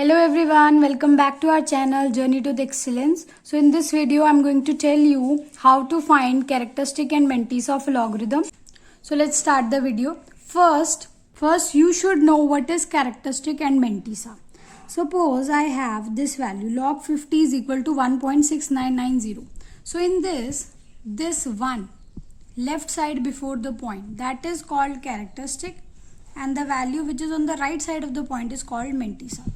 Hello everyone, welcome back to our channel Journey to the Excellence. So in this video I'm going to tell you how to find characteristic and mantissa of a logarithm. So let's start the video. First you should know what is characteristic and mantissa. Suppose I have this value log 50 is equal to 1.6990. So in this 1 left side before the point, that is called characteristic, and the value which is on the right side of the point is called mantissa.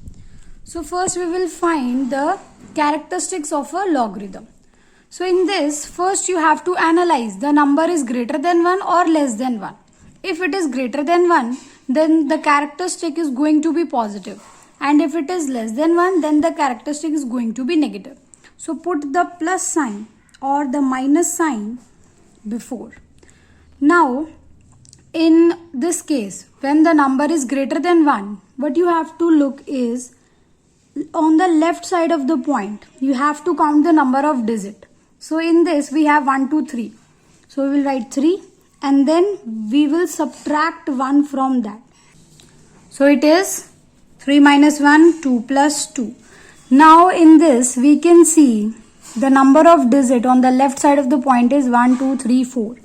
So first we will find the characteristics of a logarithm. So in this, first you have to analyze the number is greater than 1 or less than 1. If it is greater than 1, then the characteristic is going to be positive. And if it is less than 1, then the characteristic is going to be negative. So put the plus sign or the minus sign before. Now, in this case, when the number is greater than 1, what you have to look is on the left side of the point, you have to count the number of digits. So in this, we have 1, 2, 3. So we will write 3 and then we will subtract 1 from that. So it is 3 minus 1, 2 plus 2. Now in this, we can see the number of digits on the left side of the point is 1, 2, 3, 4.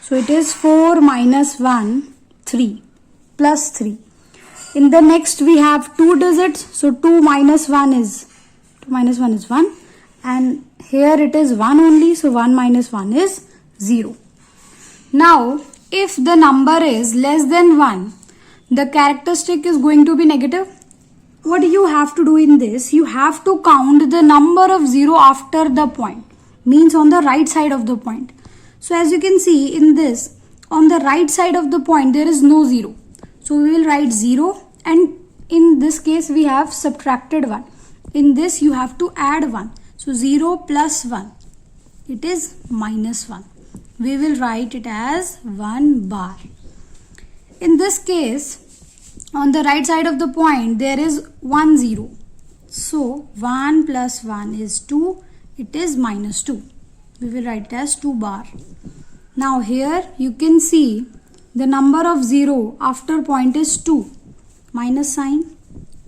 So it is 4 minus 1, 3 plus 3. In the next we have 2 digits. So 2 minus 1 is 1, and here it is 1 only. So 1 minus 1 is 0. Now if the number is less than 1, the characteristic is going to be negative. What you have to do in this, you have to count the number of 0 after the point, means on the right side of the point. So as you can see in this, on the right side of the point there is no 0. So we will write 0, and in this case we have subtracted 1. In this you have to add 1. So 0 plus 1, it is minus 1. We will write it as 1 bar. In this case, on the right side of the point there is 1 0. So 1 plus 1 is 2. It is minus 2. We will write it as 2 bar. Now here you can see the number of 0 after point is 2. Minus sign,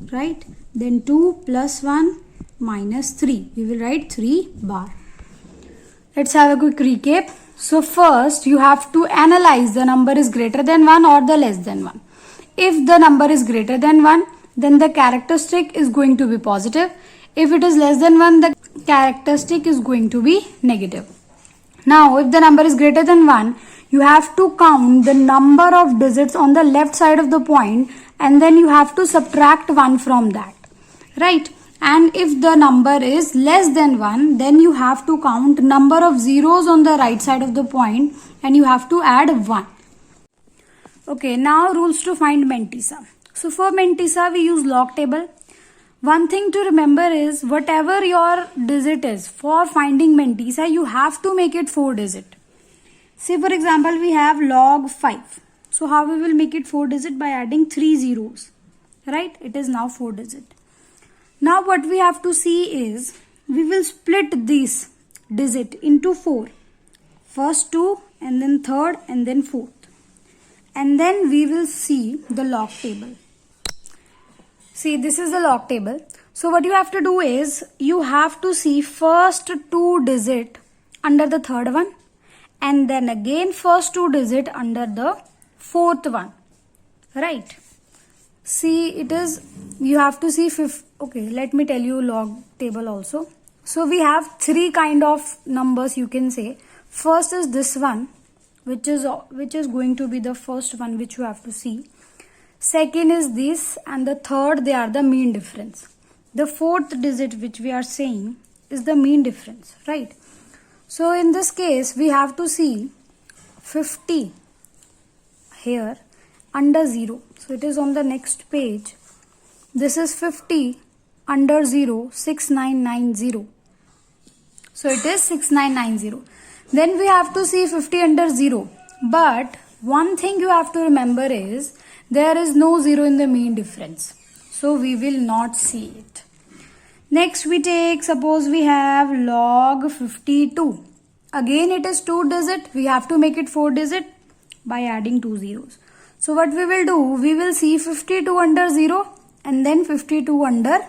right? Then 2 plus 1 minus 3. We will write 3 bar. Let's have a quick recap. So first you have to analyze the number is greater than 1 or the less than 1. If the number is greater than 1, then the characteristic is going to be positive. If it is less than 1, the characteristic is going to be negative. Now if the number is greater than 1, you have to count the number of digits on the left side of the point, and then you have to subtract 1 from that, right? And if the number is less than 1, then you have to count number of zeros on the right side of the point and you have to add 1. Okay, now rules to find mantissa. So for mantissa we use log table. One thing to remember is whatever your digit is, for finding mantissa you have to make it 4 digit. Say for example we have log 5. So how we will make it 4 digit? By adding 3 zeros, right? It is now 4 digit. Now what we have to see is we will split this digit into 4. First 2 and then third and then fourth. And then we will see the log table. See, this is the log table. So what you have to do is you have to see first 2 digit under the third one, and then again first 2 digit under the fourth one, right? See, it is, you have to see okay, let me tell you log table also. So we have 3 kind of numbers, you can say. First is this one, which is going to be the first one which you have to see. Second is this, and the third, they are the mean difference. The fourth digit which we are saying is the mean difference, right? So in this case we have to see 50 here under 0. So it is on the next page. This is 50 under 0, 6990. So it is 6990. Then we have to see 50 under 0. But one thing you have to remember is there is no 0 in the mean difference. So we will not see it. Next we take, suppose we have log 52. Again it is 2 digit. We have to make it 4 digit by adding 2 zeros. So what we will do, we will see 52 under 0 and then 52 under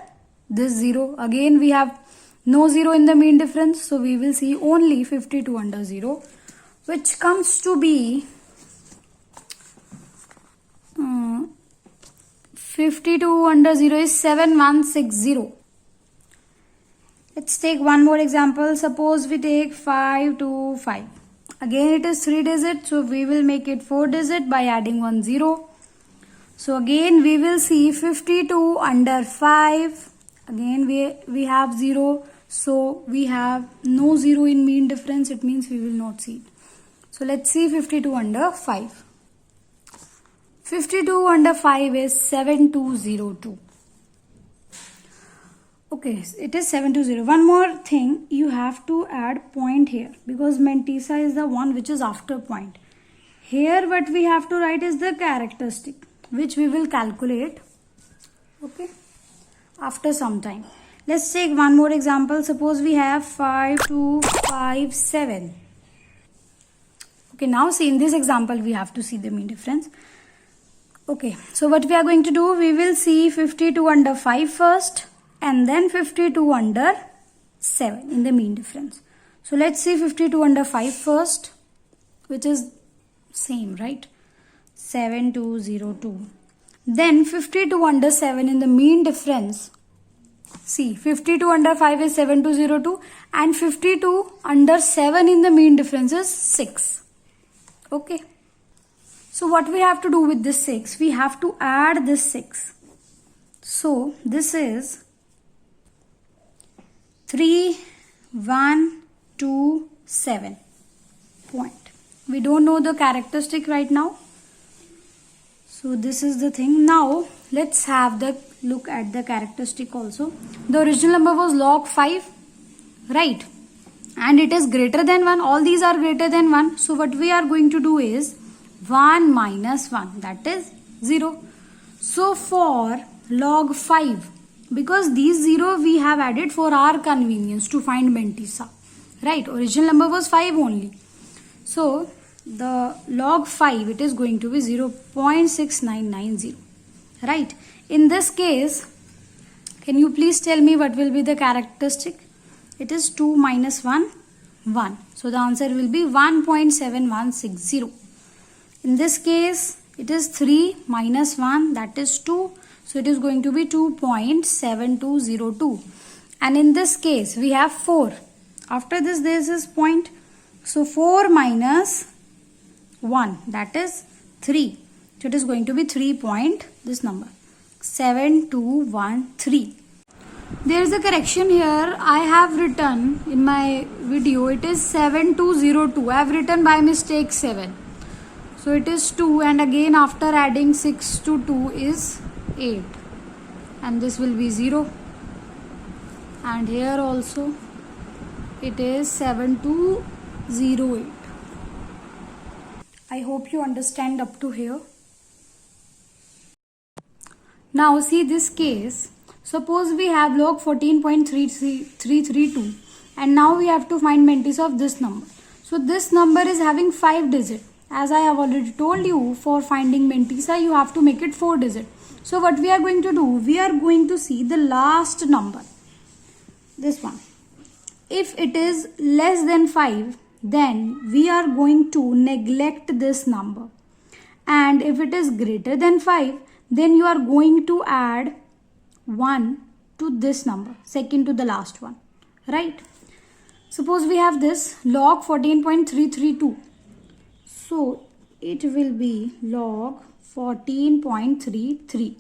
this 0. Again we have no 0 in the mean difference, so we will see only 52 under 0, which comes to be 52 under 0 is 7160. Let's take one more example. Suppose we take 525. Again it is 3 digit, so we will make it 4 digit by adding 1 0. So again we will see 52 under 5. Again we have 0, so we have no 0 in mean difference, it means we will not see it. So let's see 52 under 5. 52 under 5 is 7202. Okay, it is 720. One more thing, you have to add point here because mantissa is the one which is after point. Here what we have to write is the characteristic, which we will calculate, okay, after some time. Let's take one more example. Suppose we have 5257. Okay, now see in this example we have to see the mean difference. Okay, so what we are going to do, we will see 52 under 5 first and then 52 under 7 in the mean difference. So let's see 52 under 5 first, which is same, right? 7202. Then 52 under 7 in the mean difference. See, 52 under 5 is 7202 and 52 under 7 in the mean difference is 6. Okay. So what we have to do with this 6? We have to add this 6. So this is 3, 1, 2, 7 point. We don't know the characteristic right now. So this is the thing. Now let's have the look at the characteristic also. The original number was log 5, right? And it is greater than 1. All these are greater than 1. So what we are going to do is 1 minus 1, that is 0. So for log 5, because these 0 we have added for our convenience to find mantissa, right? Original number was 5 only. So the log 5, it is going to be 0.6990, right? In this case, can you please tell me what will be the characteristic? It is 2 minus 1, 1. So the answer will be 1.7160. In this case, it is 3 minus 1, that is 2. So it is going to be 2.7202. And in this case, we have 4. After this, there is point. So 4 minus 1, that is 3. So it is going to be 3 point, this number, 7213. There is a correction here. I have written in my video, it is 7202. I have written by mistake 7. So it is 2, and again after adding 6 to 2 is 8. And this will be 0. And here also it is 7208. I hope you understand up to here. Now see this case. Suppose we have log 14.332 and now we have to find mantissa of this number. So this number is having 5 digits. As I have already told you, for finding mantissa you have to make it 4 digits. So what we are going to do, we are going to see the last number, this one. If it is less than 5, then we are going to neglect this number. And if it is greater than 5, then you are going to add 1 to this number, second to the last one, right? Suppose we have this log 14.332. So it will be log 14.33.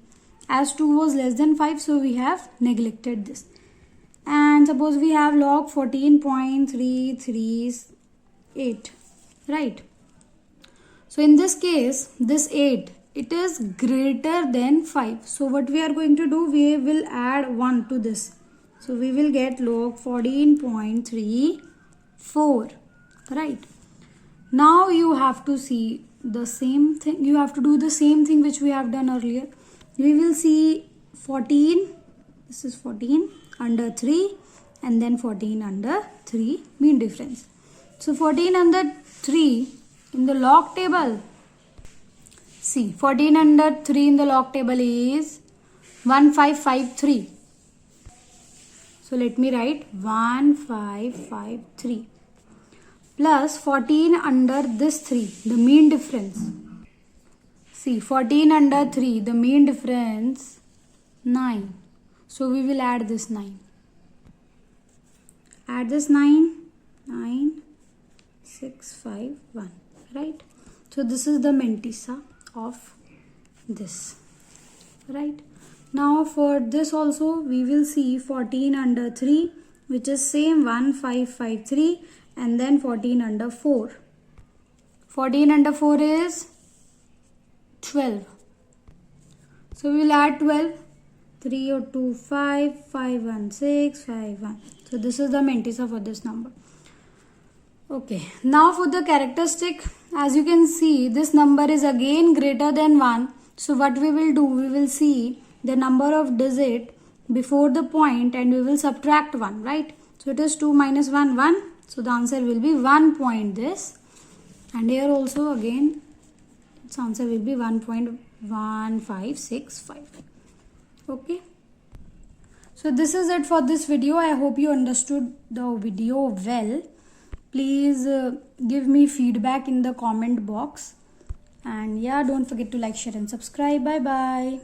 As 2 was less than 5, so we have neglected this. And suppose we have log 14.338, right? So in this case, this 8, it is greater than 5. So what we are going to do, we will add 1 to this. So we will get log 14.34, right? Now you have to see the same thing. You have to do the same thing which we have done earlier. We will see 14. This is 14 under 3 and then 14 under 3 mean difference. So 14 under 3 in the log table. See, 14 under 3 in the log table is 1553. So let me write 1553 plus 14 under this 3, the mean difference. See, 14 under 3, the mean difference 9. So we will add this 9. Add this 9, 9, 6, 5, 1, right? So this is the Mentissa of this, right? Now for this also we will see 14 under 3, which is same 1553, and then 14 under 4. 14 under 4 is 12. So we will add 12. 3 or 2, 5, 5, 1, 6, 5, 1. So this is the Mentissa for this number. Okay, now for the characteristic, as you can see, this number is again greater than 1. So what we will do, we will see the number of digit before the point and we will subtract 1, right? So it is 2 minus 1, 1. So the answer will be 1 point this. And here also again, its answer will be 1.1565. Okay. So this is it for this video. I hope you understood the video well. Please give me feedback in the comment box. And yeah, don't forget to like, share and subscribe. Bye bye.